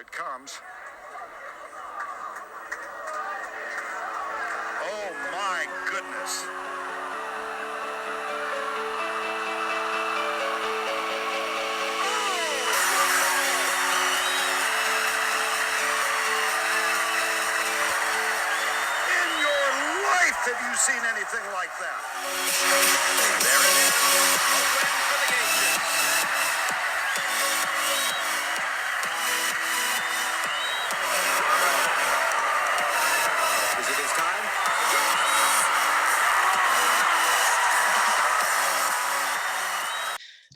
it comes. Oh my goodness. In your life have you seen anything like that? There it is. A win for the ages. Is it his time?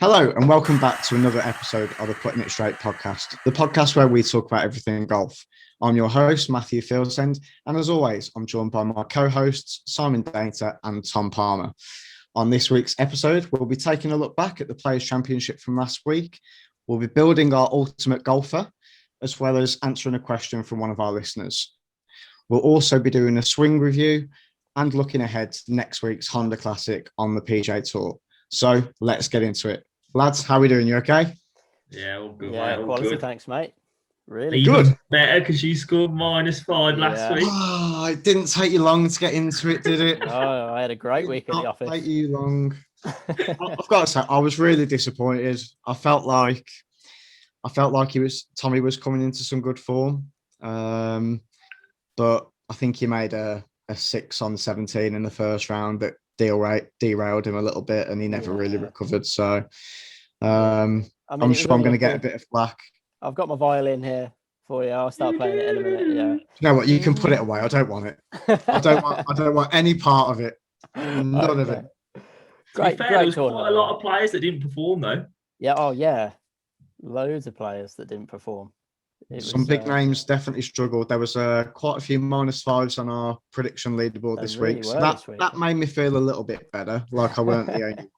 Hello and welcome back to another episode of the Putting It Straight podcast, the podcast where we talk about everything in golf. I'm your host, Matthew Fieldsend, and as always, I'm joined by my co-hosts, Simon Dainter and Tom Palmer. On this week's episode, we'll be taking a look back at the Players' Championship from last week. We'll be building our ultimate golfer, as well as answering a question from one of our listeners. We'll also be doing a swing review and looking ahead to next week's Honda Classic on the PGA Tour. So let's get into it. Lads, how are we doing? You okay? Yeah, all good, Yeah, mate. All quality, good. thanks, mate. Really Even good. better because you scored -5 last week. Oh, it didn't take you long to get into it, did it? No, I had a great week at the office. Take you long. I've got to say, I was really disappointed. I felt like Tommy was coming into some good form, but I think he made a 6 on 17 in the first round that derailed him a little bit, and he never really recovered. So I'm sure I'm going to get a bit of flack. I've got my violin here for you. I'll start playing it in a minute. Yeah. You know what? You can put it away. I don't want it. I don't want any part of it. None of it. Great, There was quite a lot of players that didn't perform though. Yeah. Oh, yeah. Loads of players that didn't perform. Some big names definitely struggled. There was quite a few -5s on our prediction leaderboard this week. So that made me feel a little bit better, like I weren't the only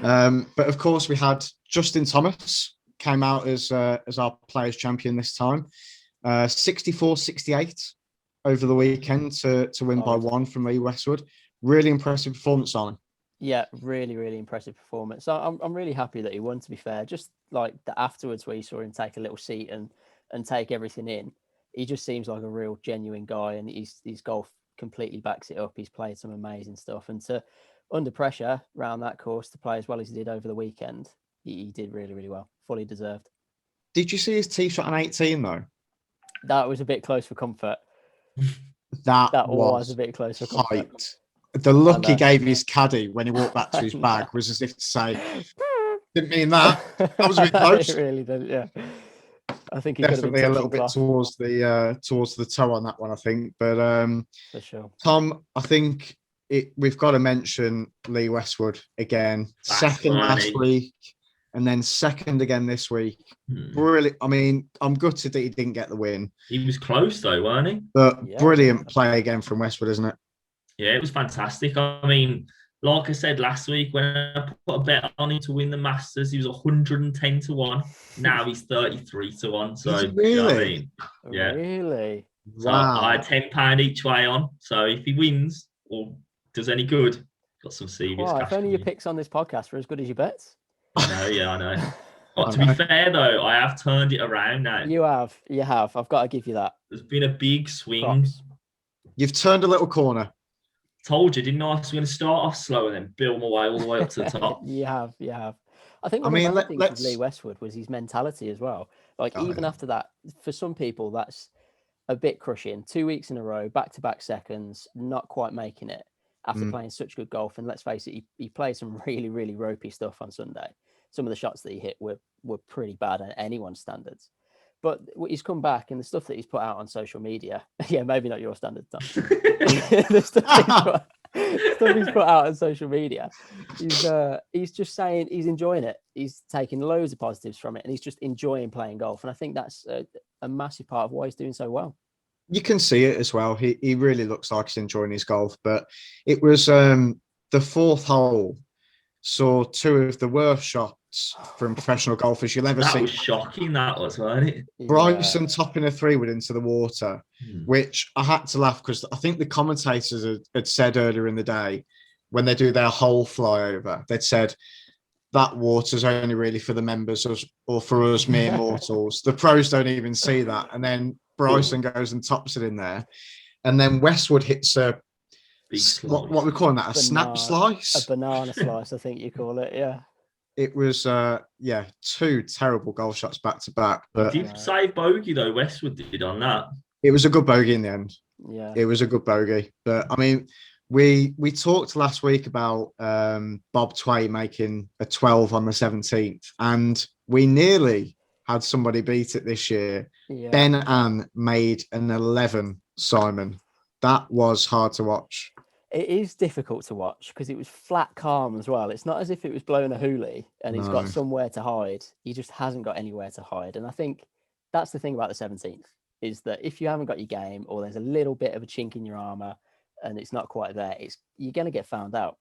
one. But of course, we had Justin Thomas came out as our Players' Champion this time. 64-68 over the weekend to win by 1 from Westwood. Really impressive performance on him. Yeah, really, really impressive performance. So I'm really happy that he won, to be fair. Just like the afterwards where you saw him take a little seat and take everything in. He just seems like a real genuine guy, and his golf completely backs it up. He's played some amazing stuff, and to under pressure around that course to play as well as he did over the weekend, he did really, really well. Fully deserved. Did you see his tee shot on 18 though? That was a bit close for comfort. That was a bit close for comfort. Height. The look he gave his caddy when he walked back to his bag was as if to say, "Didn't mean that." That was a bit close. It really did, yeah. I think he definitely a little bit towards the toe on that one, I think. But for sure, Tom, I think we've got to mention Lee Westwood again. Second last week, and then second again this week. Brilliant. I mean, I'm gutted that he didn't get the win. He was close though, weren't he? But brilliant play again from Westwood, isn't it? Yeah, it was fantastic. I mean, like I said last week, when I put a bet on him to win the Masters, he was 110-1. Now he's 33-1. So, really? You know what I mean? Yeah. Really? So I had £10 each way on. So if he wins or does any good, got some serious cash. If only your picks on this podcast were as good as your bets. I know. But to be fair, though, I have turned it around now. You have. I've got to give you that. There's been a big swing. Props. You've turned a little corner. Told you, didn't I? I was going to start off slow and then build my way all the way up to the top. You have. I think one of the things with Lee Westwood was his mentality as well. Like even after that, for some people, that's a bit crushing. 2 weeks in a row, back-to-back seconds, not quite making it after playing such good golf. And let's face it, he played some really, really ropey stuff on Sunday. Some of the shots that he hit were pretty bad at anyone's standards. But he's come back, and the stuff that he's put out on social media, yeah, maybe not your standards, Tom. The stuff he's put out on social media, he's just saying he's enjoying it. He's taking loads of positives from it, and he's just enjoying playing golf. And I think that's a massive part of why he's doing so well. You can see it as well. He really looks like he's enjoying his golf. But it was the fourth hole saw 2 of the worst shots from professional golfers you'll ever see. That was shocking, that was, wasn't it? Bryson topping a 3-wood into the water, which I had to laugh because I think the commentators had said earlier in the day when they do their hole flyover, they'd said that water's only really for the members or for us mere mortals. The pros don't even see that. And then Bryson goes and tops it in there. And then Westwood hits a what we're calling that, snap slice? A banana slice, I think you call it, yeah. It was, two terrible goal shots back to back. But did save bogey though, Westwood did on that. It was a good bogey in the end. Yeah. It was a good bogey. But, I mean, we talked last week about Bob Tway making a 12 on the 17th, and we nearly had somebody beat it this year. Yeah. Ben Ann made an 11, Simon. That was hard to watch. It is difficult to watch because it was flat calm as well. It's not as if it was blowing a hoolie and he's got somewhere to hide. He just hasn't got anywhere to hide. And I think that's the thing about the 17th, is that if you haven't got your game, or there's a little bit of a chink in your armour and it's not quite there, you're going to get found out.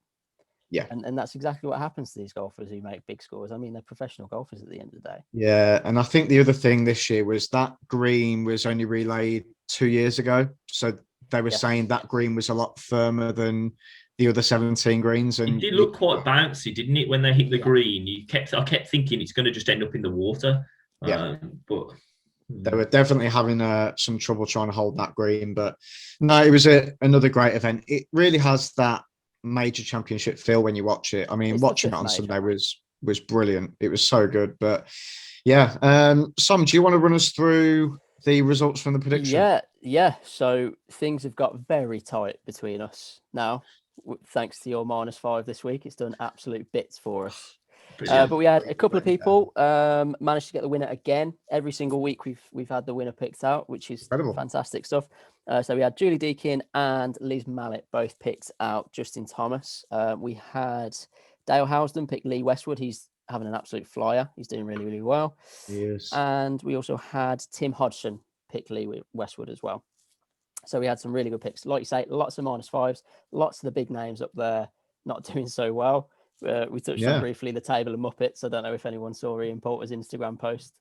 Yeah. And that's exactly what happens to these golfers who make big scores. I mean, they're professional golfers at the end of the day. Yeah. And I think the other thing this year was that green was only relayed 2 years ago. So they were saying that green was a lot firmer than the other 17 greens. And it did look quite bouncy, didn't it? When they hit the green, I kept thinking it's going to just end up in the water. Yeah. But they were definitely having some trouble trying to hold that green. But no, it was another great event. It really has that major championship feel when you watch it. I mean, watching it on Sunday was brilliant. It was so good. But yeah, Sam, do you want to run us through the results from the prediction? Yeah. So things have got very tight between us now, thanks to your -5 this week. It's done absolute bits for us. But we had a couple of people managed to get the winner again. Every single week we've had the winner picked out, which is incredible. Fantastic stuff. So we had Julie Deakin and Liz Mallet both picked out Justin Thomas. We had Dale Housden pick Lee Westwood. He's having an absolute flyer. He's doing really, really well. Yes. And we also had Tim Hodgson pick Lee Westwood as well. So we had some really good picks. Like you say, lots of -5s, lots of the big names up there not doing so well. We touched on briefly the table of Muppets. I don't know if anyone saw Ian Poulter's Instagram post.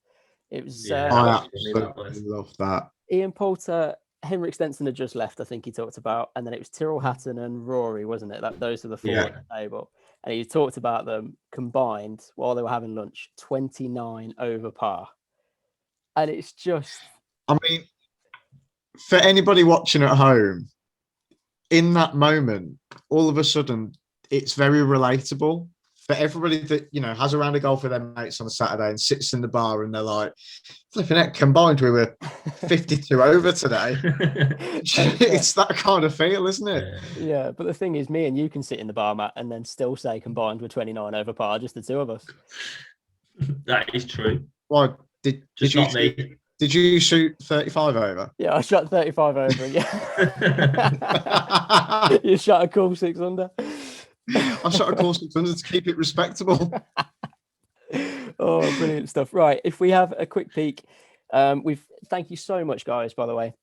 It was. I absolutely love that. Ian Poulter, Henrik Stenson had just left, I think he talked about, and then it was Tyrrell Hatton and Rory, wasn't it? Those are the four at the table. And he talked about them combined while they were having lunch, 29 over par. And it's just... I mean, for anybody watching at home, in that moment, all of a sudden, it's very relatable. For everybody that, has a round of golf with their mates on a Saturday and sits in the bar and they're like, flipping it, combined, we were 52 over today. It's that kind of feel, isn't it? Yeah, but the thing is, me and you can sit in the bar, Matt, and then still say combined with 29 over par, just the two of us. That is true. Why? Did you shoot 35 over? Yeah, I shot 35 over, yeah. You shot a cool 6 under. I shot a cool 600 to keep it respectable. Oh, brilliant stuff. Right, if we have a quick peek, thank you so much, guys, by the way.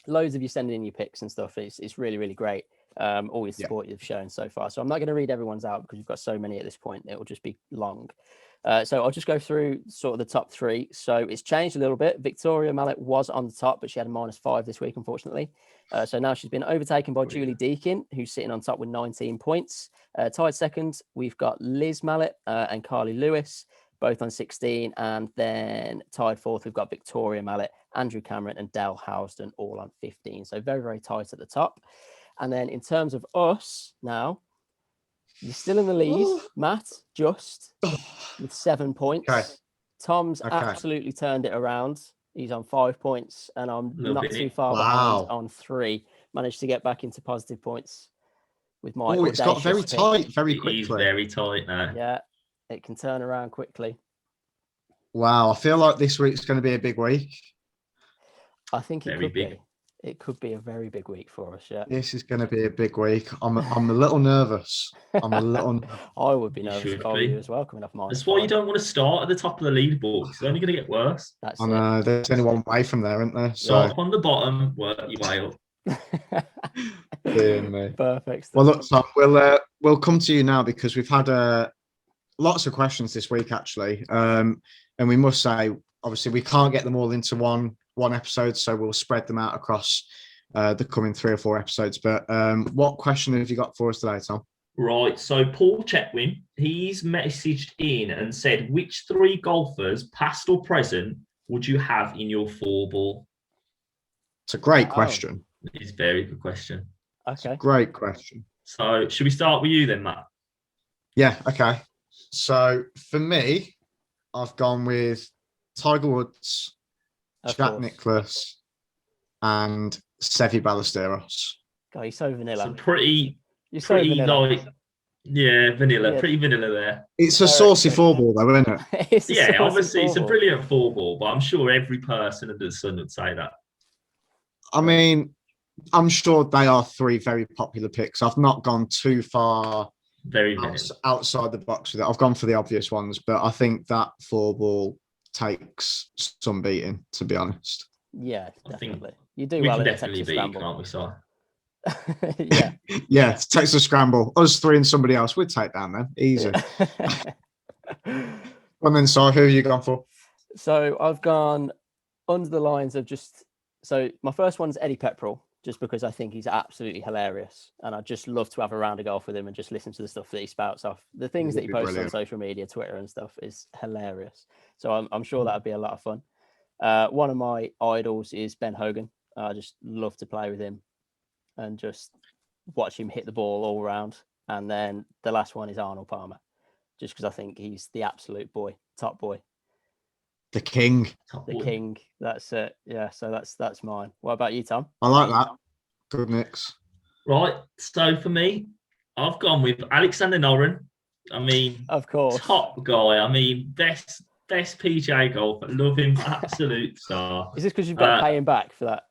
Loads of you sending in your picks and stuff. It's really, really great. All your support you've shown so far. So I'm not going to read everyone's out because we've got so many at this point. It will just be long. So I'll just go through sort of the top 3. So it's changed a little bit. Victoria Mallet was on the top, but she had a -5 this week, unfortunately. So now she's been overtaken by Julie Deakin, who's sitting on top with 19 points. Tied second, we've got Liz Mallet and Carly Lewis, both on 16. And then tied fourth, we've got Victoria Mallet, Andrew Cameron and Dale Housden, all on 15. So very, very tight at the top. And then in terms of us now, you're still in the lead, Matt, just with 7 points. Okay. Tom's absolutely turned it around. He's on 5 points, and I'm not too far behind on 3. Managed to get back into positive points with my. Oh, it's got very tight very quickly. It's very tight now. Yeah, it can turn around quickly. Wow, I feel like this week's going to be a big week. I think it could be. It could be a very big week for us, yeah. This is going to be a big week. I'm a little nervous. I would be nervous for you as well, coming off mine. That's why you don't want to start at the top of the leaderboard. It's only going to get worse. I know. There's only one way from there, isn't there? So on the bottom, work your way up. Dear me. Perfect. Well, look, Tom, we'll come to you now because we've had lots of questions this week, actually. And we must say, obviously, we can't get them all into one episode, so we'll spread them out across the coming 3 or 4 episodes. But what question have you got for us today, Tom? Right, so Paul Chetwin, he's messaged in and said, which 3 golfers, past or present, would you have in your 4-ball? It's a great question. It's a very good question. Okay. Great question. So should we start with you then, Matt? Yeah, okay. So for me, I've gone with Tiger Woods, Jack Nicklaus, and Seve Ballesteros. God, you're so vanilla. So pretty vanilla. like, vanilla, pretty vanilla there. It's a saucy 4-ball though, isn't it? Yeah, obviously it's a brilliant 4-ball, but I'm sure every person under the sun would say that. I mean, I'm sure they are 3 very popular picks. I've not gone too far outside the box with it. I've gone for the obvious ones, but I think that 4-ball takes some beating, to be honest. Yeah, definitely. You do we well can in definitely beat it, can't we, Si? Yeah. Yeah, takes a scramble. Us 3 and somebody else, we'd take down then. Easy. And then, Si, who have you gone for? So I've gone under the lines of so my first one's Eddie Pepperell, just because I think he's absolutely hilarious. And I just love to have a round of golf with him and just listen to the stuff that he spouts off. The things that he posts on social media, Twitter and stuff is hilarious. So I'm sure that would be a lot of fun. One of my idols is Ben Hogan. I just love to play with him and just watch him hit the ball all around. And then the last one is Arnold Palmer, just because I think he's the absolute boy, top boy. The king. King. That's it. Yeah. So that's mine. What about you, Tom? I like that. Good mix. Right. So for me, I've gone with Alexander Noren. I mean, of course, top guy. I mean, best PGA golfer. Love him. Absolute star. Is this because you've got to pay him back for that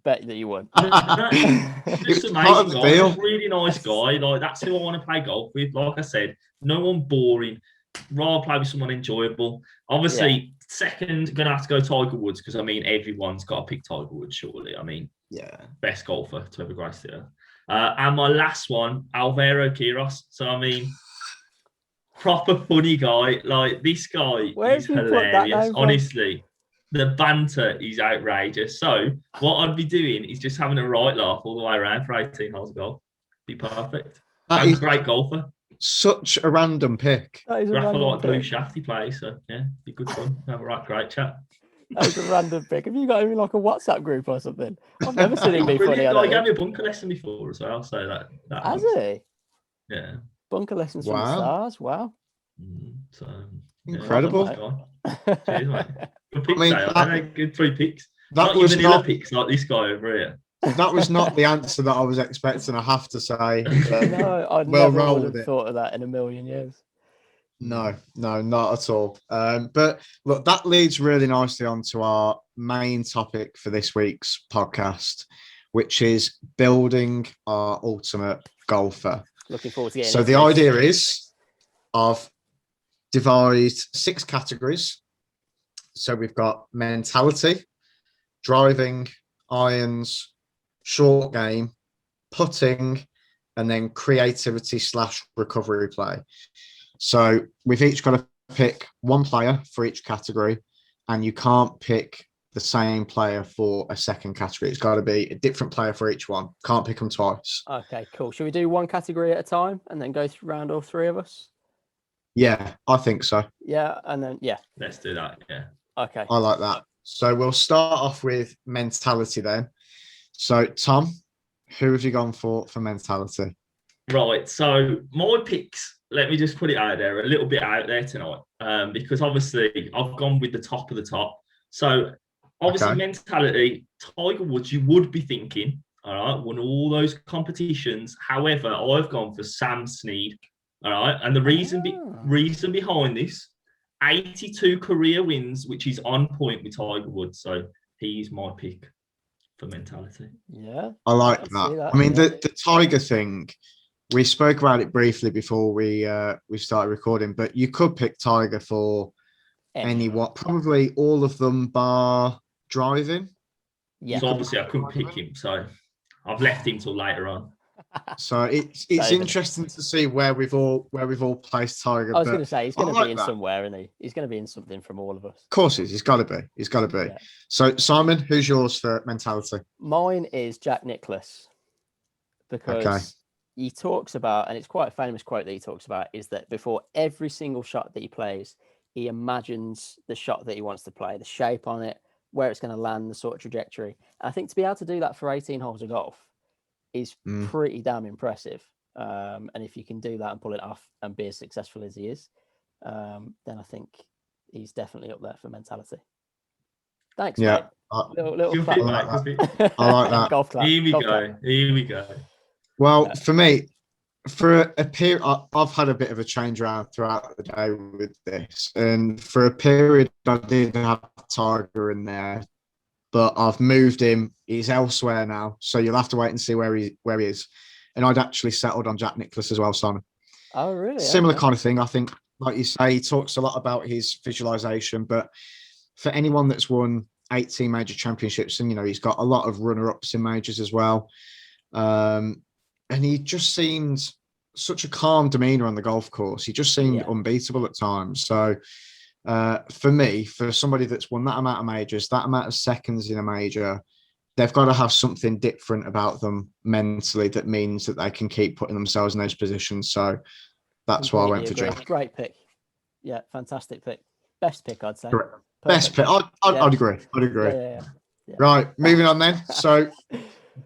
bet that you won? Just amazing guy. Just really nice guy. Like, that's who I want to play golf with. Like I said, no one boring. Rather play with someone enjoyable. Obviously, second, gonna have to go Tiger Woods, because I mean everyone's got to pick Tiger Woods, surely. I mean, best golfer to ever grace the earth. And my last one, Alvaro Quiros. So I mean, proper funny guy. Like, this guy is hilarious. Honestly, the banter is outrageous. So what I'd be doing is just having a right laugh all the way around for 18 holes of golf. Be perfect. And great golfer. Such a random pick. Raffle like blue shaft he plays, so yeah, be good fun. Have a great chat. That was a random pick. Have you got him in like a WhatsApp group or something? I've never seen him be funny. He gave me a bunker lesson before as well, so that has he? Yeah. Bunker lessons from the stars. Wow. So incredible. Cheers, mate. Good picks, good 3 picks. That was vanilla picks like this guy over here. That was not the answer that I was expecting, I have to say. No, I'd never would have thought of that in a million years. No, not at all. But look, that leads really nicely onto our main topic for this week's podcast, which is building our ultimate golfer. Looking forward to getting So the idea is I've devised 6 categories. So we've got mentality, driving, irons, short game, putting, and then creativity / recovery play. So we've each got to pick one player for each category, and you can't pick the same player for a second category. It's got to be a different player for each one. Can't pick them twice. Okay, cool. Should we do one category at a time and then go around all 3 of us? Yeah, I think so. Yeah, and then let's do that. Yeah. Okay. I like that. So we'll start off with mentality then. So, Tom, who have you gone for mentality? Right. So my picks, let me just put it out there, a little bit out there tonight, because obviously I've gone with the top of the top. So obviously mentality, Tiger Woods, you would be thinking, all right, won all those competitions. However, I've gone for Sam Snead. All right. And the reason behind this, 82 career wins, which is on point with Tiger Woods. So he's my pick for mentality. Yeah, I like that. I mean, the Tiger thing, we spoke about it briefly before we started recording, but you could pick Tiger for probably all of them bar driving. Yeah. So obviously I couldn't pick him, so I've left him till later on. So it's interesting to see where we've all placed Tiger. I was going to say he's going to be in somewhere, isn't he? He's going to be in something from all of us. Of course, he's got to be. He's got to be. Yeah. So Simon, who's yours for mentality? Mine is Jack Nicklaus, because he talks about, and it's quite a famous quote that he talks about, is that before every single shot that he plays, he imagines the shot that he wants to play, the shape on it, where it's going to land, the sort of trajectory. And I think to be able to do that for 18 holes of golf is pretty damn impressive. And if you can do that and pull it off and be as successful as he is, then I think he's definitely up there for mentality. Thanks, mate. Little clap. I like that. Golf clap. Here we go. Well, for me, for a period, I've had a bit of a change around throughout the day with this. And for a period, I did have Tiger in there, but I've moved him. He's elsewhere now. So you'll have to wait and see where he is. And I'd actually settled on Jack Nicklaus as well, Simon. Oh, really? Similar kind of thing. I think, like you say, he talks a lot about his visualization, but for anyone that's won 18 major championships, and, he's got a lot of runner-ups in majors as well. And he just seemed such a calm demeanor on the golf course. He just seemed unbeatable at times. So for me, for somebody that's won that amount of majors, that amount of seconds in a major, they've got to have something different about them mentally that means that they can keep putting themselves in those positions. So that's why I went for Jack. Great pick. Yeah, fantastic pick. Best pick, I'd say. Correct. Best pick. I'd agree. Yeah. Right, moving on then. So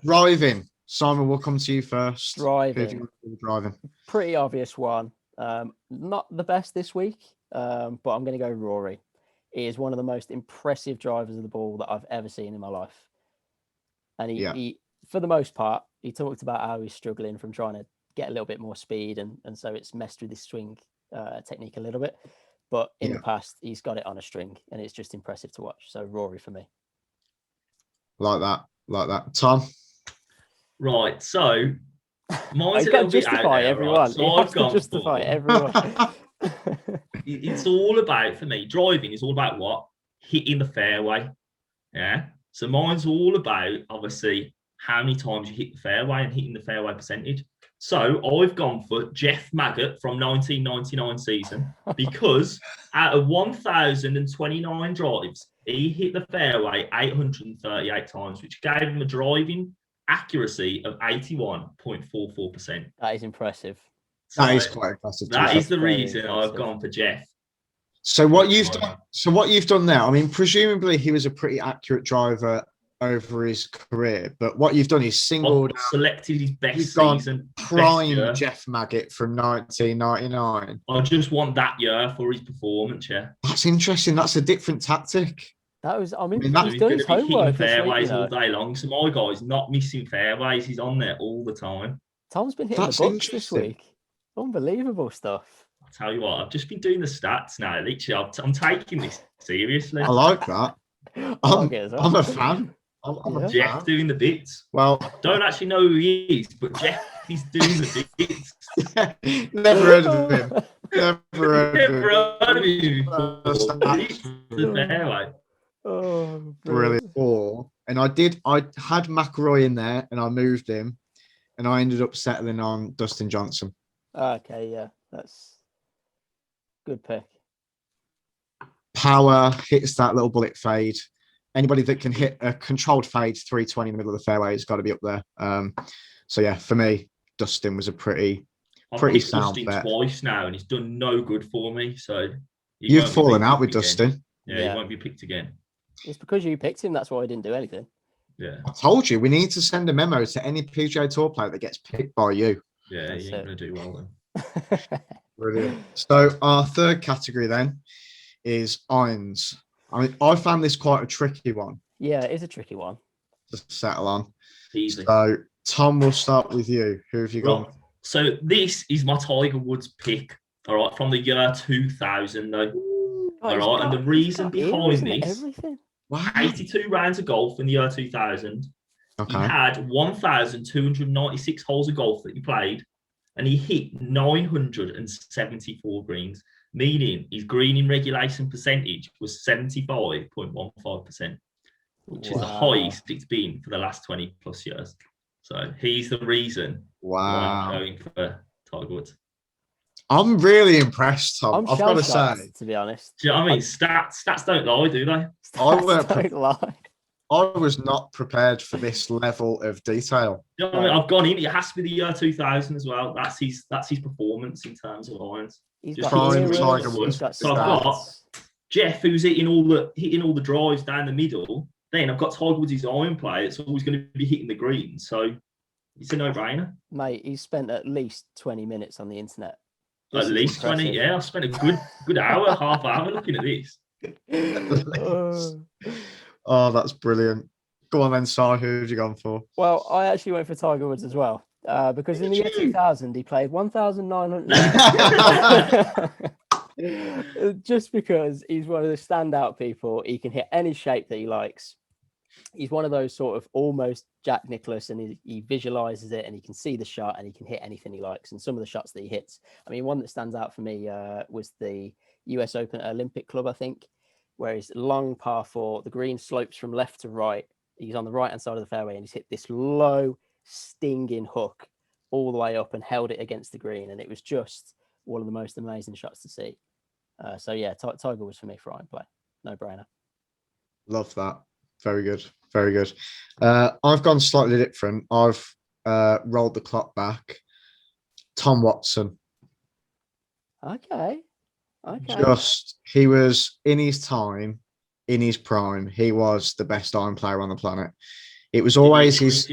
driving. Simon, we'll come to you first. Driving. Driving. Pretty obvious one. Not the best this week, but I'm going to go Rory. He is one of the most impressive drivers of the ball that I've ever seen in my life. And he for the most part, he talked about how he's struggling from trying to get a little bit more speed. And so it's messed with his swing technique a little bit. But in the past, he's got it on a string, and it's just impressive to watch. So Rory for me. Like that. Tom? Right, so mine's a little bit out there, everyone. Right? So I've gone justify everyone. It's all about, for me, driving is all about what? Hitting the fairway. Yeah. So mine's all about, obviously, how many times you hit the fairway and hitting the fairway percentage. So I've gone for Jeff Maggott from 1999 season because out of 1,029 drives, he hit the fairway 838 times, which gave him a driving accuracy of 81.44%. That is impressive. That is quite impressive. That is the reason I've gone for Jeff. So what you've done now, I mean, presumably he was a pretty accurate driver over his career, but what you've done is selected his best season, prime Jeff Maggott from 1999. I just want that year for his performance. Yeah, that's interesting. That's a different tactic. That was, he's done his homework. Fairways all day long. So my guy's not missing fairways. He's on there all the time. Tom's been hitting the books this week. Unbelievable stuff. I'll tell you what, I've just been doing the stats now. Literally, I'm taking this seriously. I like that. I'm a fan. Jeff doing the bits. Well, don't actually know who he is, but Jeff is doing the bits. Never heard of him. Never heard of him. The fairway. Oh, brilliant. And I had McIlroy in there, and I moved him, and I ended up settling on Dustin Johnson. Okay, yeah, that's good pick. Power, hits that little bullet fade. Anybody that can hit a controlled fade 320 in the middle of the fairway has got to be up there. So yeah, for me, Dustin was a pretty sound bet. Twice now, and he's done no good for me. So you've fallen out with Dustin. Yeah, he won't be picked again. It's because you picked him. That's why I didn't do anything. Yeah, I told you we need to send a memo to any PGA Tour player that gets picked by you. Yeah, you ain't gonna do well then. Brilliant. So our third category then is irons. I mean, I found this quite a tricky one. Yeah, it is a tricky one to settle on. Easy. So, Tom, we'll start with you. Who have you gone? So this is my Tiger Woods pick. All right, from the year 2000, though. All right, and the reason behind this: 82 rounds of golf in the year 2000. Okay. He had 1,296 holes of golf that he played, and he hit 974 greens. Meaning his greening regulation percentage was 75.15%, which is the highest it's been for the last 20 plus years. So he's the reason why I'm going for Tiger Woods. I'm really impressed, Tom. I've got to say, to be honest. Do you know what I mean? Stats don't lie, do they? Stats don't lie. I was not prepared for this level of detail. You know what I mean? I've gone in. It has to be the year 2000 as well. That's his performance in terms of irons. He's Just got prime eras, Tiger he's Woods. got So I've got stats. Jeff, who's hitting all the drives down the middle. Then I've got Tiger Woods' iron play. It's always going to be hitting the green. So it's a no-brainer. Mate, he's spent at least 20 minutes on the internet. At least 20. Yeah, I've spent a good hour, half hour looking at this. Oh, that's brilliant. Go on then, Si, who have you gone for? Well, I actually went for Tiger Woods as well. Because in the year 2000, he played 1,900. Just because he's one of the standout people. He can hit any shape that he likes. He's one of those sort of almost Jack Nicklaus, and he visualizes it and he can see the shot and he can hit anything he likes. And some of the shots that he hits, I mean, one that stands out for me was the US Open Olympic Club, I think, where he's long par 4, the green slopes from left to right. He's on the right-hand side of the fairway and he's hit this low, stinging hook all the way up and held it against the green. And it was just one of the most amazing shots to see. So, yeah, Tiger was for me for iron play. No-brainer. Love that. Very good. Very good. I've gone slightly different. I've rolled the clock back. Tom Watson. Okay. He was in his time, in his prime. He was the best iron player on the planet. It was always his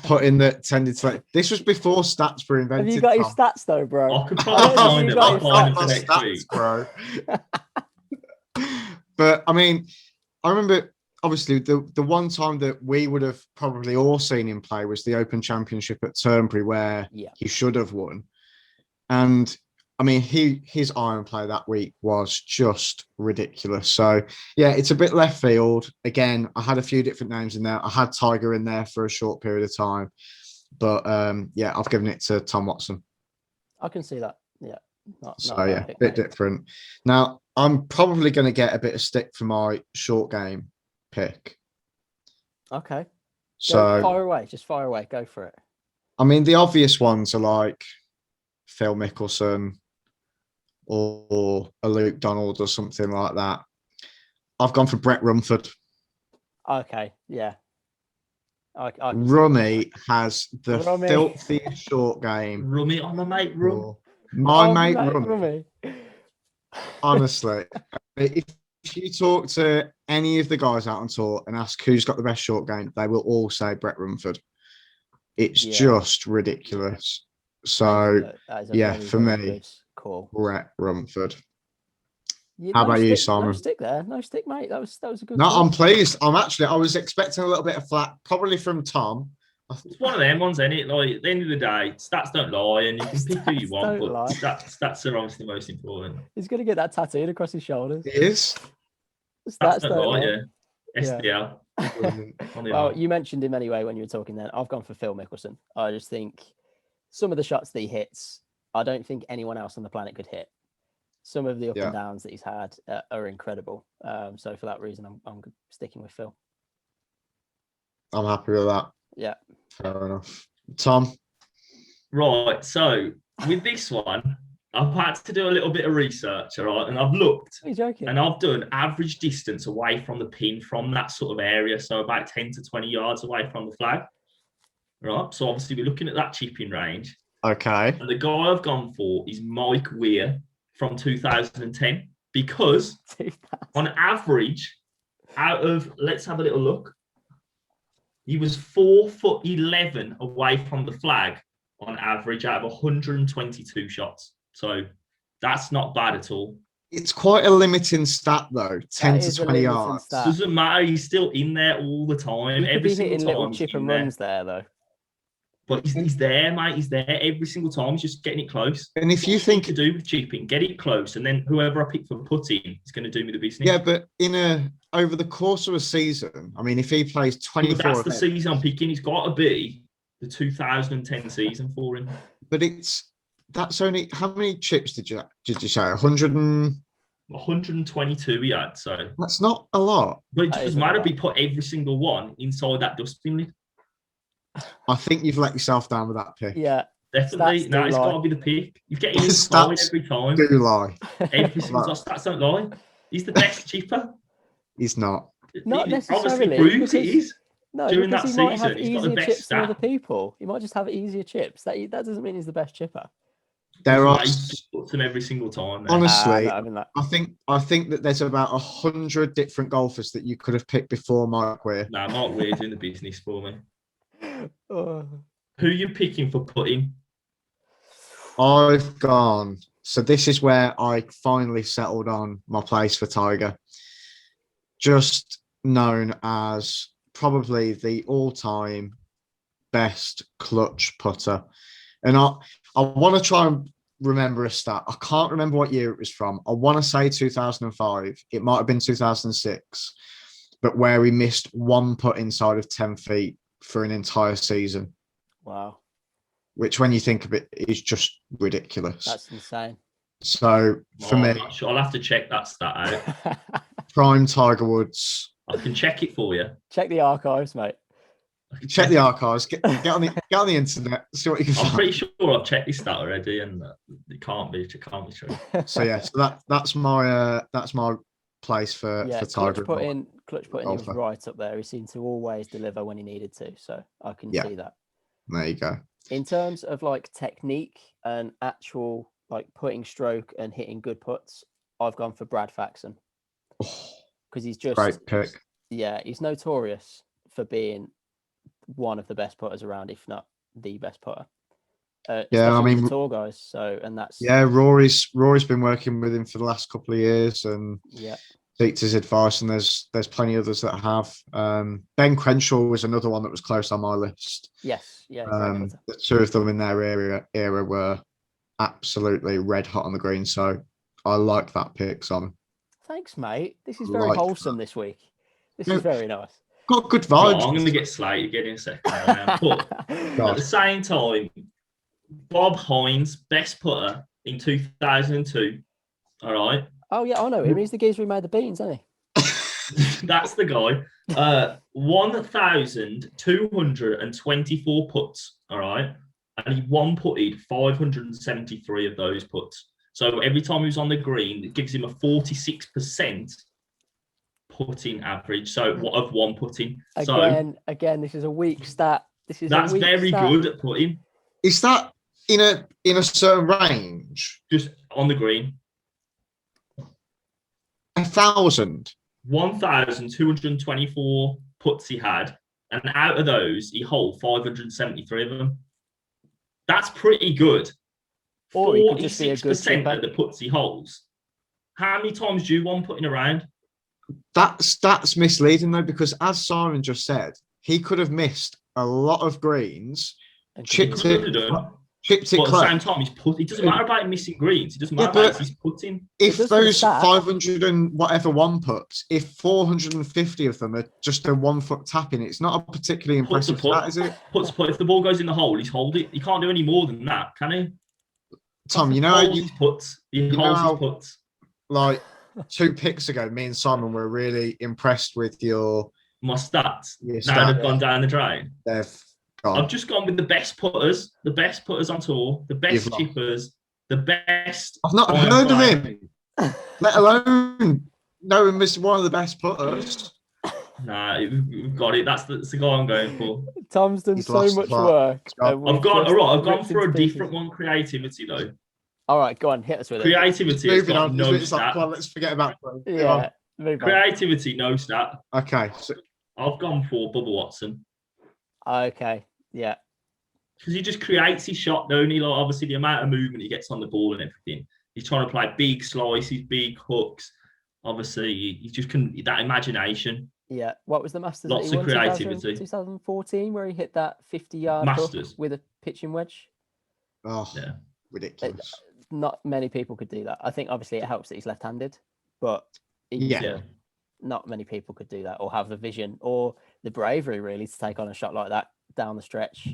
putting that tended to. This was before stats were invented. Have you got his stats though, bro? I could probably find them for next week, bro. But I mean, I remember obviously the one time that we would have probably all seen him play was the Open Championship at Turnberry, where he should have won. And I mean, his iron play that week was just ridiculous. So yeah, it's a bit left field. Again, I had a few different names in there. I had Tiger in there for a short period of time, but yeah, I've given it to Tom Watson. I can see that. Yeah. A bit different. Now, I'm probably going to get a bit of stick for my short game pick. Okay. So fire away. Go for it. I mean, the obvious ones are like Phil Mickelson or a Luke Donald or something like that. I've gone for Brett Rumford. Okay, yeah. Rummy has the filthiest short game. Rummy on the mate Rum. My mate Rummy. Honestly, if you talk to any of the guys out on tour and ask who's got the best short game, they will all say Brett Rumford. It's just ridiculous. So, for me, cool. Brett Rumford. How about you, Simon? No stick there. No stick, mate. That was a good No, call. I'm pleased. I was expecting a little bit of flack, probably from Tom. It's one of them ones, isn't it? Like, at the end of the day, stats don't lie, and you can pick who you want, but stats are obviously the most important. He's going to get that tattooed across his shoulders. He is. Stats don't lie, yeah. SDL. Well, you mentioned him anyway when you were talking then. I've gone for Phil Mickelson. I just think some of the shots that he hits, I don't think anyone else on the planet could hit. Some of the up and downs that he's had are incredible. So for that reason, I'm sticking with Phil. I'm happy with that. Yeah. Fair enough. Tom? Right. So with this one, I've had to do a little bit of research, all right? And I've looked. Are you joking? And I've done average distance away from the pin from that sort of area. So about 10 to 20 yards away from the flag. Right. So obviously we're looking at that chipping range. Okay. And the guy I've gone for is Mike Weir from 2010, because on average, out of, let's have a little look, he was 4'11" away from the flag on average out of 122 shots. So that's not bad at all. It's quite a limiting stat though, 10 to 20 yards. Doesn't matter. He's still in there all the time. He could be hitting little chip and runs there though. But he's there, mate. He's there every single time. He's just getting it close. And if you think to do with chipping, get it close, and then whoever I pick for putting is going to do me the business. Yeah, but over the course of a season, I mean, if he plays 24, that's the season I'm picking. It's got to be the 2010 season for him. But that's only how many chips did you say? 122 he had. So that's not a lot. But it doesn't matter if he put every single one inside that dustbin lid. I think you've let yourself down with that pick. Yeah, definitely. No, it's got to be the pick. You're getting inside every time. Do lie. Every single time. Stats don't lie. He's the best chipper. He's not. Not It necessarily. obviously proves it is. No, during because that he might have season, he's got easier the best chips than stat. other people. He might just have easier chips. That doesn't mean he's the best chipper. There are He puts them every single time. Honestly, I think that there's about 100 different golfers that you could have picked before Mike Weir. Nah, Mike Weir doing the business for me. Oh. Who are you picking for putting? I've gone. So this is where I finally settled on my place for Tiger. Just known as probably the all-time best clutch putter. And I want to try and remember a stat. I can't remember what year it was from. I want to say 2005. It might have been 2006, but where he missed one putt inside of 10 feet for an entire season. Wow. Which, when you think of it, is just ridiculous. That's insane. So for me, I'll have to check that stat out. Prime Tiger Woods. I can check it for you. Check the archives, mate. Check the archives. Get on the internet. See what you can find. I'm pretty sure I've checked this stat already, and it can't be true. So yeah, so that's my place for Tiger. Clutch putting, he was right up there. He seemed to always deliver when he needed to. So I can see that. There you go. In terms of like technique and actual like putting stroke and hitting good putts, I've gone for Brad Faxon. Because he's just great pick. Yeah, he's notorious for being one of the best putters around, if not the best putter. Yeah, I mean, the tour guys. So, and that's Rory's been working with him for the last couple of years, and takes his advice. And there's plenty of others that have. Ben Crenshaw was another one that was close on my list. Yes, yeah. The two of them in their era were absolutely red hot on the green. So I like that pick, Simon. Thanks, mate. This is very wholesome this week. This is very nice. Got good vibes. I'm going to get slated again in a second. But at the same time, Bob Hines, best putter in 2002. All right. Oh, yeah, I know him. He's the geezer who made the beans, isn't he? That's the guy. 1,224 putts. All right. And he one-putted 573 of those putts. So every time he was on the green, it gives him a 46% putting average. So what of one putting? Again, this is a weak stat. That's very good at putting. Is that in a certain range? Just on the green. 1,000. 1,224 putts he had, and out of those, he holed 573 of them. That's pretty good. 46% of the putts he holds. How many times do you one putting around? That's misleading though, because as Simon just said, he could have missed a lot of greens, chipped it but at the same time, he's putting. It doesn't matter about him missing greens. It doesn't matter about he's putting. If those 500 and whatever one puts, if 450 of them are just a 1 foot tapping, it's not a particularly impressive stat, is it? Puts put. If the ball goes in the hole, he's hold it. He can't do any more than that, can he? Tom, you know how he holds his puts. Like 2 picks ago, me and Simon were really impressed with my stats. Now they've gone down the drain. I've just gone with the best putters on tour, the best chippers, the best. I've not heard of him, let alone know him as one of the best putters. Nah, we've got it. That's the guy I'm going for. Tom's done so much work. I've gone for a different one. Creativity though. All right, go on, hit us with it. Creativity. Moving on. No stat. Let's forget about it. Yeah. Creativity, no stat. Okay. So I've gone for Bubba Watson. Okay. Yeah. Because he just creates his shot, don't he? Like, obviously, the amount of movement he gets on the ball and everything. He's trying to play big slices, big hooks. Obviously, he just can, that imagination. Yeah. What was the Masters? Lots of creativity. 2014, where he hit that 50-yard Masters with a pitching wedge. Oh, yeah. Ridiculous. Not many people could do that. I think, obviously, it helps that he's left-handed. But not many people could do that or have the vision or the bravery, really, to take on a shot like that down the stretch.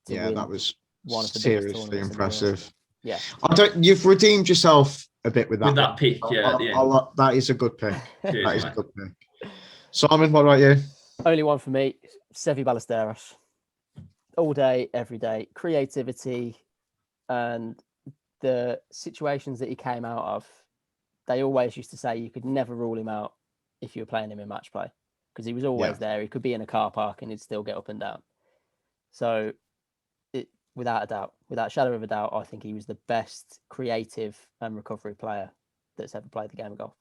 Yeah, that was one of the seriously impressive. Yeah, you've redeemed yourself a bit with that. With that pick, that is a good pick. Cheers, that is a good pick. Simon, what about you? Only one for me, Seve Ballesteros. All day, every day, creativity, and the situations that he came out of. They always used to say you could never rule him out if you were playing him in match play, because he was always there. He could be in a car park and he'd still get up and down. So, without a shadow of a doubt, I think he was the best creative and recovery player that's ever played the game of golf.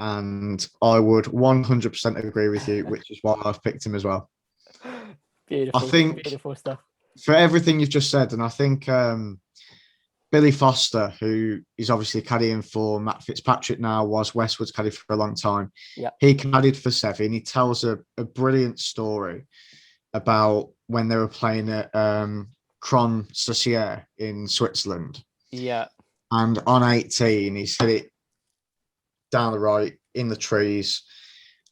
And I would 100% agree with you, which is why I've picked him as well. Beautiful. I think beautiful stuff. For everything you've just said, and I think Billy Foster, who is obviously caddying for Matt Fitzpatrick now, was Westwood's caddy for a long time. Yeah, he caddied for Seve, and he tells a brilliant story about when they were playing at Cron Saucier in Switzerland. Yeah. And on 18, he's hit it down the right in the trees,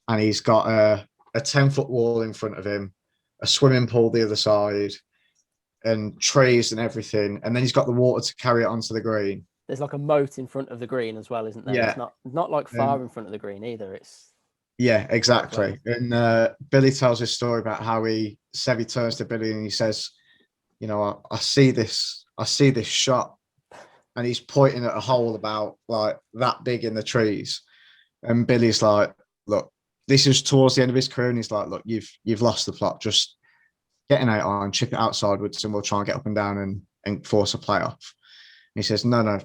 and he's got a 10-foot wall in front of him, a swimming pool the other side, and trees and everything. And then he's got the water to carry it onto the green. There's like a moat in front of the green as well, isn't there? Yeah. It's not like far in front of the green either. It's exactly. And Billy tells his story about how Seve turns to Billy and he says, I see this shot, and he's pointing at a hole about like that big in the trees. And Billy's like, look, this is towards the end of his career, and he's like, look, you've lost the plot. Just get an 8-iron, chip it outsidewards, and we'll try and get up and down and force a playoff. And he says, no,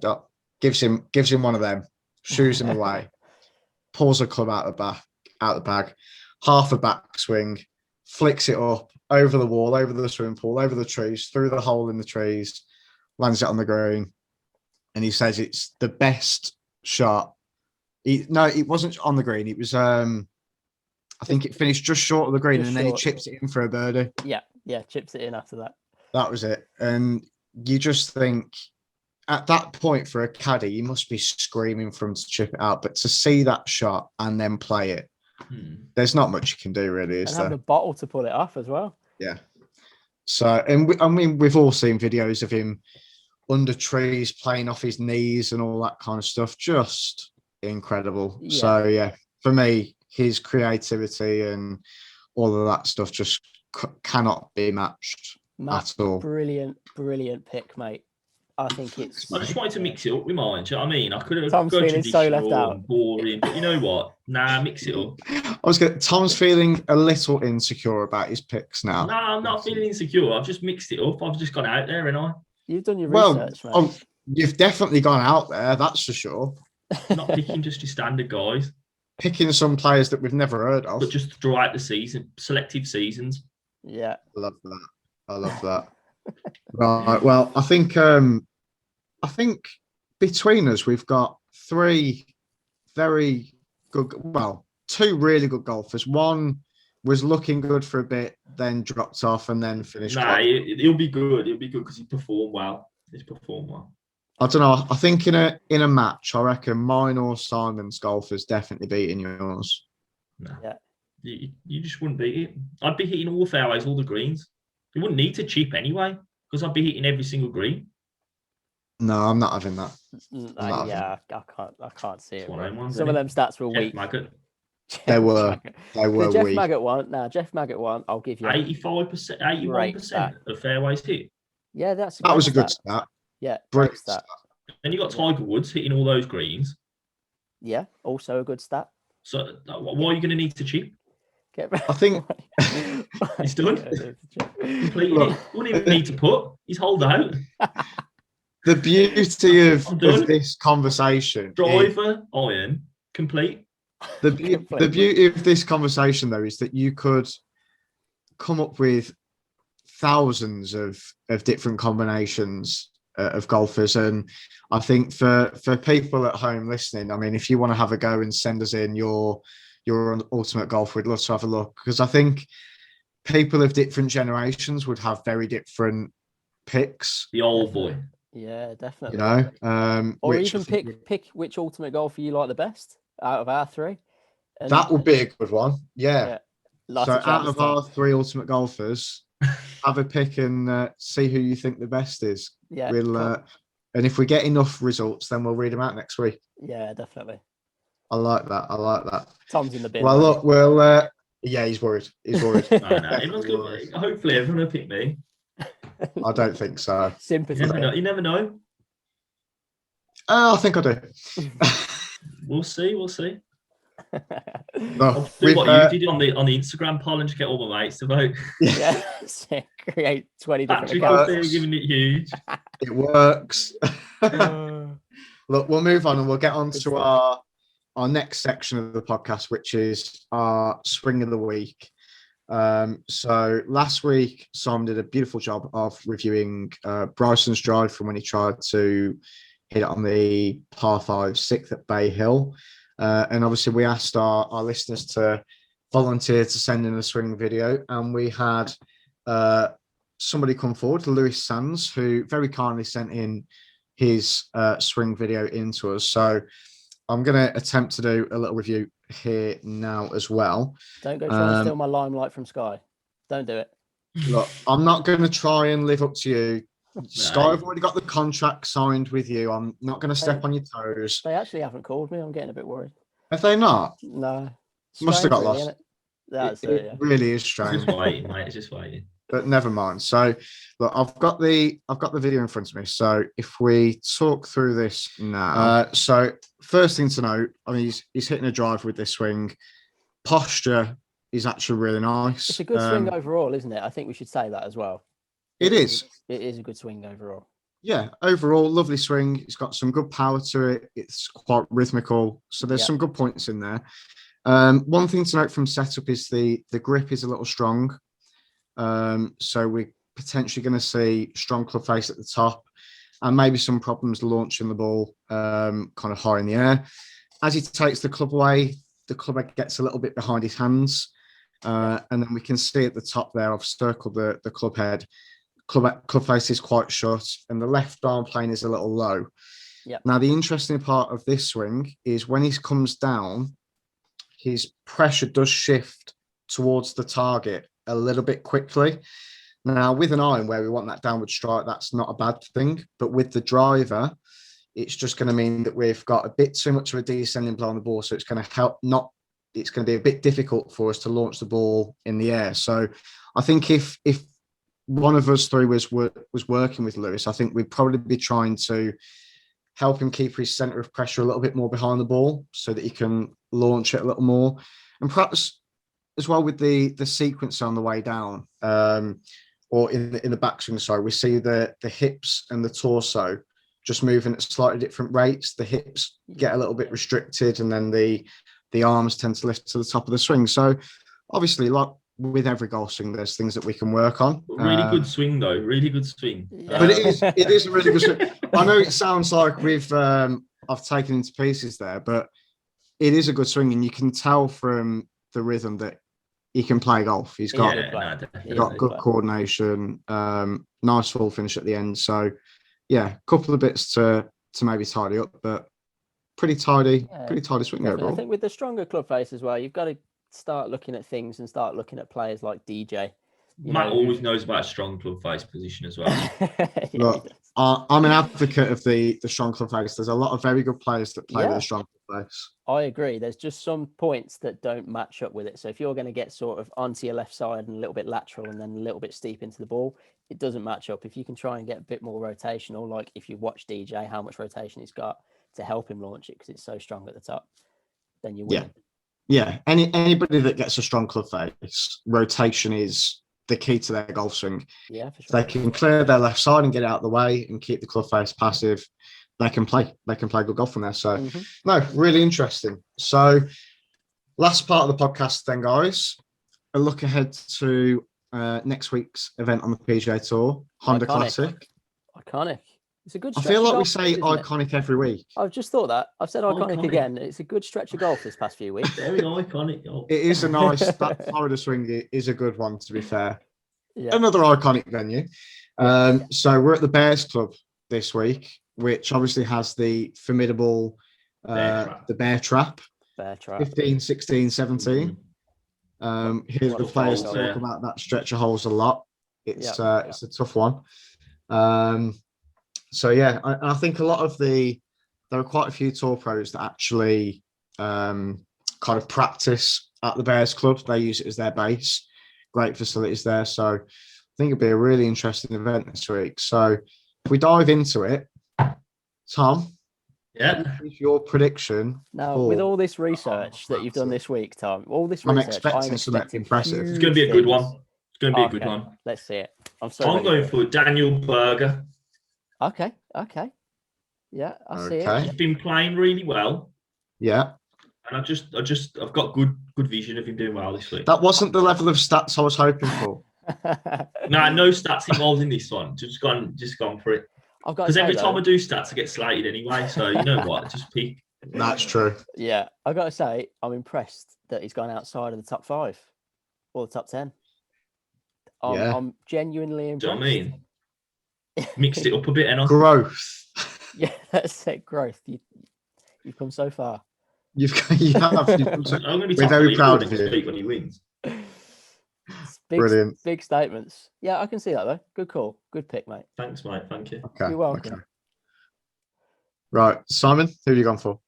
gives him one of them, shoos him away, pulls a club out the bag, half a backswing, flicks it up over the wall, over the swimming pool, over the trees, through the hole in the trees, lands it on the green. And he says it's the best shot. It wasn't on the green. It was, I think it finished just short of the green, and then he chips it in for a birdie. Yeah, chips it in after that. That was it. And you just think, at that point for a caddy, you must be screaming for him to chip it out. But to see that shot and then play it, there's not much you can do, really, is there? And have a bottle to pull it off as well. Yeah. So, and we've all seen videos of him under trees playing off his knees and all that kind of stuff. Just incredible. Yeah. So, for me, his creativity and all of that stuff just cannot be matched at all. Brilliant pick, mate. I think it's. I just wanted to mix it up with mine. Do you know what I mean? I could have Tom's feeling so left out. Boring, but you know what? Nah, mix it up. Tom's feeling a little insecure about his picks now. No, I'm not feeling insecure. I've just mixed it up. I've just gone out there, and You've done your research, mate. You've definitely gone out there, that's for sure. Not picking just your standard guys. Picking some players that we've never heard of. But just throughout the season, selective seasons. Yeah. I love that. Right. Well, I think between us we've got three very good. Well, two really good golfers. One was looking good for a bit, then dropped off, and then finished. He'll be good. He'll be good because he performed well. I don't know. I think in a match, I reckon mine or Simon's golfers definitely beating yours. No. Yeah. You just wouldn't beat it. I'd be hitting all the fairways, all the greens. You wouldn't need to chip anyway, because I'd be hitting every single green. No, I'm not having that. I can't see it. Some of them stats were weak. They were Jeff weak. Maggott one. Jeff Maggott one. I'll give you 85%, 81% of fairways hit. Yeah, that was a good stat. Yeah, great stat. Then you got Tiger Woods hitting all those greens. Yeah, also a good stat. So why are you going to need to chip? I think he's done. Completed it. Wouldn't even need to put. He's holed out. The beauty of this conversation, driver, iron, complete. The beauty of this conversation, though, is that you could come up with thousands of different combinations of golfers, and I think for people at home listening, I mean, if you want to have a go and send us in your ultimate golf, we'd love to have a look, because I think people of different generations would have very different picks. The old boy. Yeah, definitely. Or even pick which ultimate golfer you like the best out of our three. And that would be a good one. Yeah. So out of our three ultimate golfers, have a pick and see who you think the best is. Yeah. And if we get enough results, then we'll read them out next week. Yeah, definitely. I like that. Tom's in the bin. Well, look, yeah, he's worried. Everyone's good. Hopefully everyone will pick me. I don't think so. Sympathy. You never know. I think I do. We'll see. I'll do what you did on the Instagram poll and just get all my mates to vote. Yeah, create 20 different Patrick accounts. They're giving it huge. It works. Look, we'll move on and we'll get on to our next section of the podcast, which is our swing of the week. So last week, Simon did a beautiful job of reviewing Bryson's drive from when he tried to hit it on the par 5 6th at Bay Hill. And obviously we asked our listeners to volunteer to send in a swing video, and we had somebody come forward, Lewis Sands, who very kindly sent in his swing video into us. So I'm going to attempt to do a little review here now as well. Don't go trying to steal my limelight from Sky. Don't do it. Look, I'm not going to try and live up to you. Sky have already got the contract signed with you. I'm not going to step on your toes. They actually haven't called me. I'm getting a bit worried. Have they not? No. Must have got lost. That's it really is strange. Just waiting, mate. It's just waiting. But never mind. So, look, I've got the video in front of me. So, if we talk through this now, so first thing to note, I mean, he's hitting a drive with this swing. Posture is actually really nice. It's a good swing overall, isn't it? I think we should say that as well. It is. It is a good swing overall. Yeah, overall, lovely swing. It's got some good power to it. It's quite rhythmical. So there's some good points in there. One thing to note from setup is the grip is a little strong. So we're potentially going to see strong club face at the top and maybe some problems launching the ball kind of high in the air. As he takes the club away, the club gets a little bit behind his hands. And then we can see at the top there, I've circled the club head. Club face is quite short and the left arm plane is a little low. Yep. Now, the interesting part of this swing is when he comes down, his pressure does shift towards the target a little bit quickly. Now, with an iron where we want that downward strike, that's not a bad thing. But with the driver, it's just going to mean that we've got a bit too much of a descending blow on the ball. So it's going to it's going to be a bit difficult for us to launch the ball in the air. So I think if one of us three was working with Lewis, I think we'd probably be trying to help him keep his center of pressure a little bit more behind the ball so that he can launch it a little more. And perhaps as well with the sequence on the way down, or in the backswing side, we see the hips and the torso just moving at slightly different rates. The hips get a little bit restricted and then the arms tend to lift to the top of the swing. So obviously, like with every golf swing, there's things that we can work on. Really good swing, though. Really good swing. Yeah. But it is a really good swing. I know it sounds like I've taken into pieces there, but it is a good swing, and you can tell from the rhythm that he can play golf. He's got good coordination, nice full finish at the end. So yeah, a couple of bits to maybe tidy up, but pretty tidy swing overall. I think with the stronger club face as well, you've got to start looking at things and start looking at players like DJ. Matt always knows about strong club face position as well. Look, I'm an advocate of the strong club face. There's a lot of very good players that play with a strong club face. I agree. There's just some points that don't match up with it. So if you're going to get sort of onto your left side and a little bit lateral and then a little bit steep into the ball, it doesn't match up. If you can try and get a bit more rotational, like if you watch DJ, how much rotation he's got to help him launch it because it's so strong at the top, then you win. Yeah. Anybody that gets a strong club face, rotation is the key to their golf swing. Yeah, for sure. If they can clear their left side and get out of the way and keep the club face passive, they can play good golf from there. So no, really interesting. So last part of the podcast then, guys, a look ahead to next week's event on the PGA Tour, Honda Classic. Iconic. It's a good I stretch feel like of we golf, say iconic every week. I've just thought that. I've said iconic again. It's a good stretch of golf this past few weeks. Very iconic. It is a nice, that Florida swing is a good one, to be fair. Yeah. Another iconic venue. So we're at the Bears Club this week, which obviously has the formidable the Bear Trap. Bear Trap. 15, 16, 17. Hear the players talk about that stretch of holes a lot. It's a tough one. So yeah, I think a lot of there are quite a few tour pros that actually kind of practice at the Bears Club. They use it as their base. Great facilities there. So I think it'll be a really interesting event this week. So if we dive into it, Tom, Yeah. What is your prediction? Now, with all this research that you've done this week, Tom, all this research, I'm expecting impressive. It's going to be a good one. It's going to be a good one. Let's see it. I'm going for Daniel Berger. Okay. Yeah, I see it. He's been playing really well. Yeah. And I've got good vision of him doing well this week. That wasn't the level of stats I was hoping for. No stats involved in this one. Just gone for it. Because every time I do stats, I get slated anyway. So you know what? Just pick. That's true. Yeah, I got to say, I'm impressed that he's gone outside of the top 5 or the top 10. I'm genuinely impressed. Do you know what I mean? Mixed it up a bit, and growth. Yeah, that's it. Growth. You've come so far. You have. I'm going to be very proud of you when he wins. Brilliant. Big statements. Yeah, I can see that though. Good call. Good pick, mate. Thanks, mate. Thank you. Okay. You're welcome. Okay. Right, Simon, who have you gone for?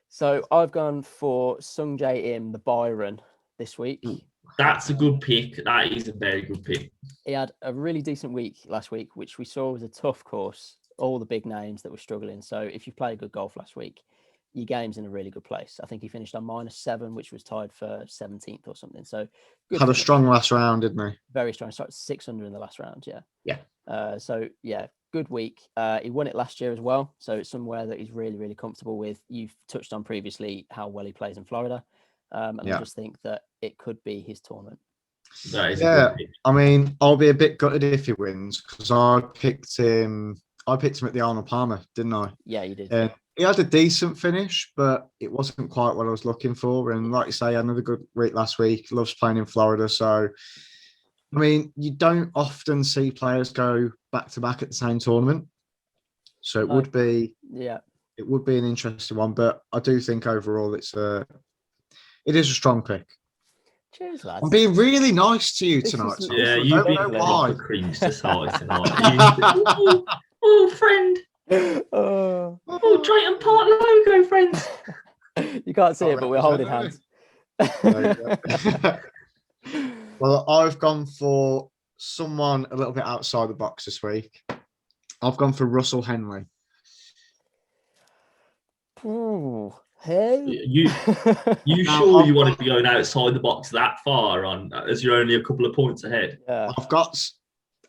So I've gone for Sung Jae Im, the Byron, this week. That's a good pick. That is a very good pick. He had a really decent week last week, which we saw was a tough course. All the big names that were struggling. So if you played good golf last week, your game's in a really good place. I think he finished on -7, which was tied for 17th or something. So good. Had a strong last round, didn't he? Very strong. Started 600 in the last round. Yeah. Yeah. So yeah, good week. He won it last year as well. So it's somewhere that he's really, really comfortable with. You've touched on previously how well he plays in Florida. And I just think that it could be his tournament. That is a good pick. I mean, I'll be a bit gutted if he wins because I picked him at the Arnold Palmer, didn't I? Yeah, you did. He had a decent finish, but it wasn't quite what I was looking for. And like you say, another good week last week. Loves playing in Florida. So, I mean, you don't often see players go back-to-back at the same tournament. So it would be an interesting one. But I do think overall it is a strong pick. Cheers, lads. I'm being really nice to you tonight. Yeah, you've been the cream society tonight. Oh, friend. Oh, Drayton Park logo, friends. You can't see it, but we're holding hands. Well, I've gone for someone a little bit outside the box this week. I've gone for Russell Henley. Ooh, hey. You sure you want to be going outside the box that far on as you're only a couple of points ahead? Yeah. I've got,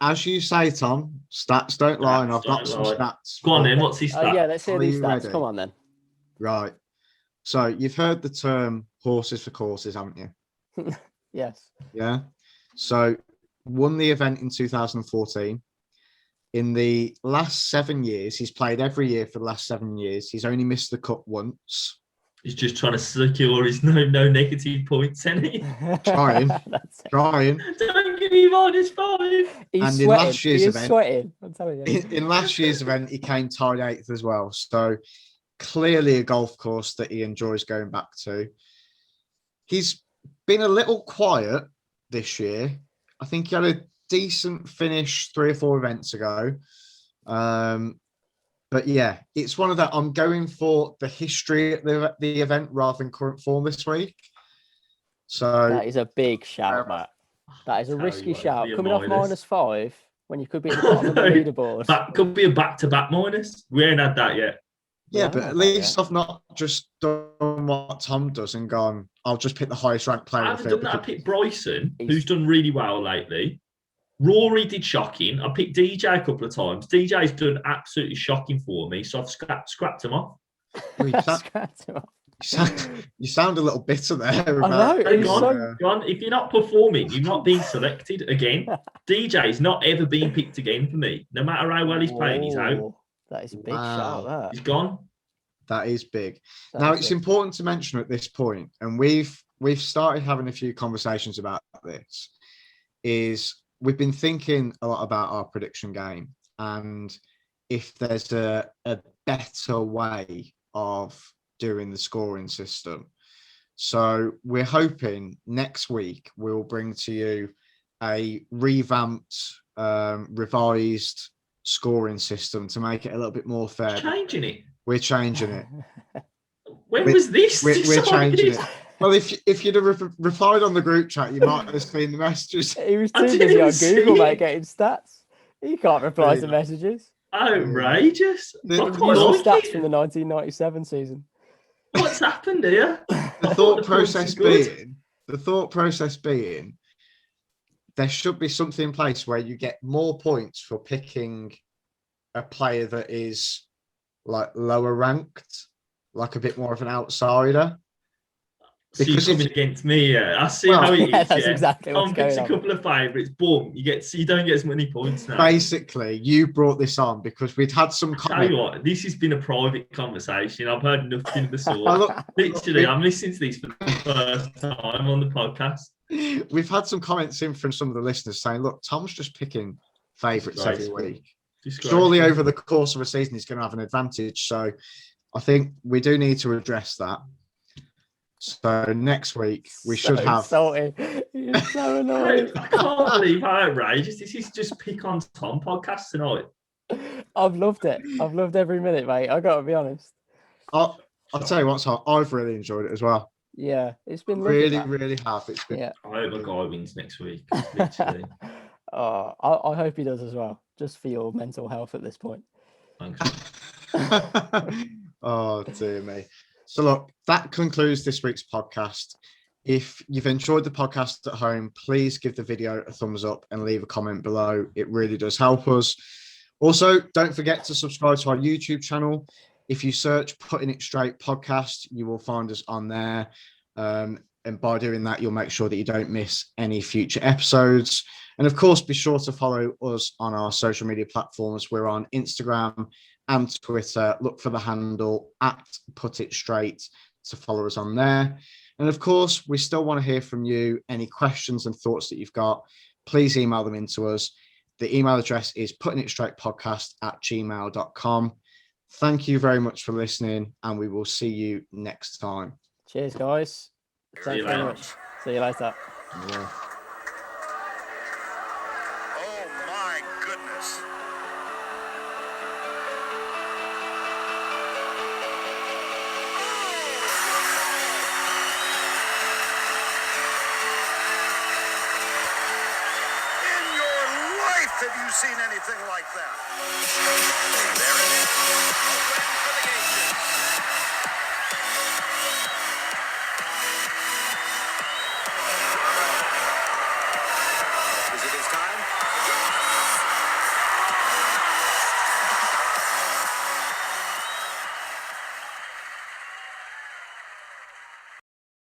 as you say, Tom, stats don't lie, and I've got some stats. Go on then, what's his stats? Yeah, let's hear these stats. Ready? Come on then. Right. So you've heard the term horses for courses, haven't you? Yes. Yeah. So won the event in 2014. In the last 7 years, he's played every year for the last 7 years. He's only missed the cut once. He's just trying to secure his no negative points, isn't he? Trying. Don't give me -5. He's sweating. In last year's event, sweating. I'm telling you. In last year's event, he came tied 8th as well. So clearly a golf course that he enjoys going back to. He's been a little quiet this year. I think he had a decent finish 3 or 4 events ago. But yeah, it's one of that. I'm going for the history at the event rather than current form this week. So that is a big shout, Matt. That is a risky shout. Coming off -5 when you could be at the bottom of the leaderboard. That could be a back-to-back minus. We ain't had that yet. Yeah, but at least I've not just done what Tom does and gone, I'll just pick the highest ranked player. I haven't done that. I picked Bryson, who's done really well lately. Rory did shocking. I picked DJ a couple of times. DJ's done absolutely shocking for me, so I've scrapped him off. You sound a little bitter there. I know. Go on. If you're not performing, you're not being selected again. DJ's not ever been picked again for me. No matter how well he's playing, he's out. That is a big shout. That he's gone. That is big. Now it's important to mention at this point, and we've started having a few conversations about this. We've been thinking a lot about our prediction game and if there's a better way of doing the scoring system. So we're hoping next week we'll bring to you a revamped, revised scoring system to make it a little bit more fair. We're changing it. When was this? We're changing it. Well, if you'd have replied on the group chat, you might have seen the messages. He was too busy on Google, mate, getting stats. He can't reply to messages. outrageous. Use the stats from the 1997 season. What's happened here? The thought process being, there should be something in place where you get more points for picking a player that is like lower ranked, like a bit more of an outsider. Because you're coming against me, yeah. I see how it is. That's exactly what's going on. Picks a couple of favourites, boom, you don't get as many points now. Basically, you brought this on because we'd had some comments. Tell you what, this has been a private conversation. I've heard nothing of the sort. Literally, I'm listening to this for the first time on the podcast. We've had some comments in from some of the listeners saying, look, Tom's just picking favourites every week. Surely over the course of a season, he's going to have an advantage. So I think we do need to address that. So next week we should have. Salty. You're so annoying. I can't believe how outrageous this is. Just pick on Tom podcast tonight. I've loved it. I've loved every minute, mate. I got to be honest. I'll tell you what, Tom, I've really enjoyed it as well. Yeah, it's been really have. It's been. Yeah. I hope a guy wins next week. Literally. I hope he does as well, just for your mental health at this point. Thanks. Oh dear me. So look, that concludes this week's podcast. If you've enjoyed the podcast at home, please give the video a thumbs up and leave a comment below. It really does help us. Also, don't forget to subscribe to our YouTube channel. If you search Putting It Straight Podcast, you will find us on there. And by doing that, you'll make sure that you don't miss any future episodes. And of course, be sure to follow us on our social media platforms. We're on Instagram and Twitter. Look for the handle @PutItStraight to follow us on there. And of course, we still want to hear from you. Any questions and thoughts that you've got, please email them into us. The email address is puttingitstraightpodcast@gmail.com. Thank you very much for listening, and we will see you next time. Cheers, guys. Thanks very much. See you later. Yeah. Oh my goodness. In your life have you seen anything like that? There